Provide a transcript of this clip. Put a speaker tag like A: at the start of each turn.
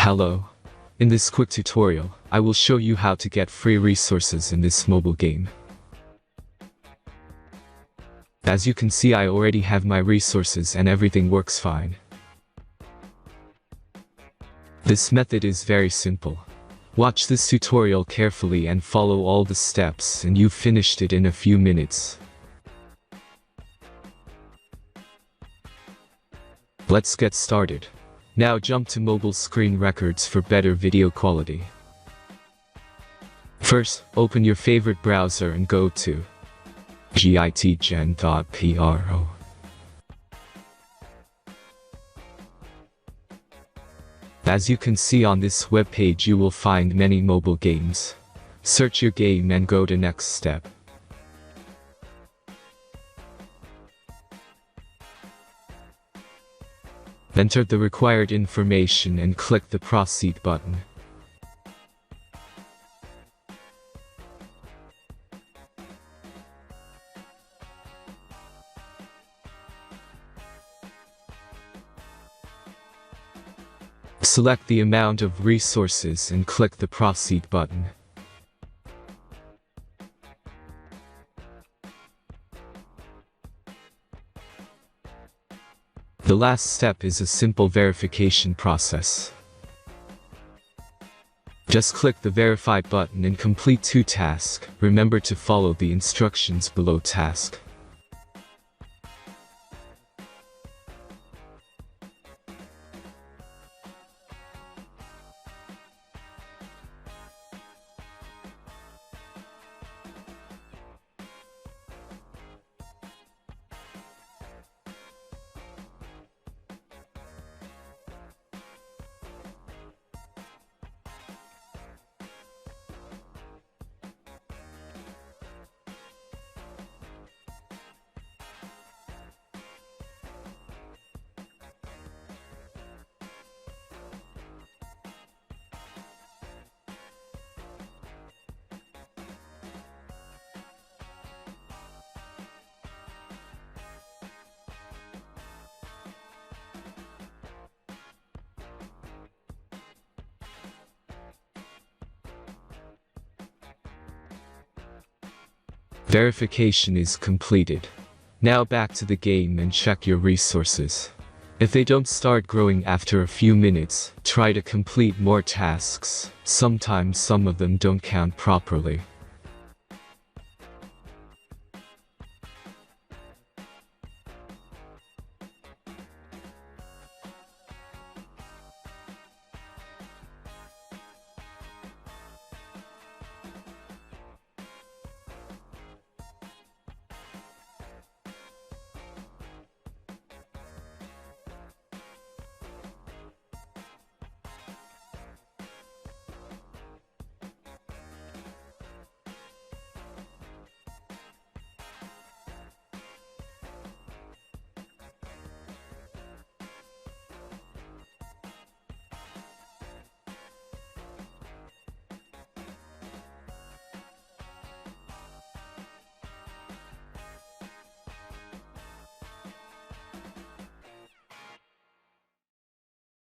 A: Hello. In this quick tutorial, I will show you how to get free resources in this mobile game. As you can see, I already have my resources and everything works fine. This method is very simple. Watch this tutorial carefully and follow all the steps and you've finished it in a few minutes. Let's get started. Now jump to mobile screen records for better video quality. First, open your favorite browser and go to gitgen.pro. As you can see on this web page, you will find many mobile games. Search your game and go to next step. Enter the required information and click the Proceed button. Select the amount of resources and click the Proceed button. The last step is a simple verification process. Just click the Verify button and complete 2 tasks. Remember to follow the instructions below task. Verification is completed. Now back to the game and check your resources. If they don't start growing after a few minutes, try to complete more tasks. Sometimes some of them don't count properly.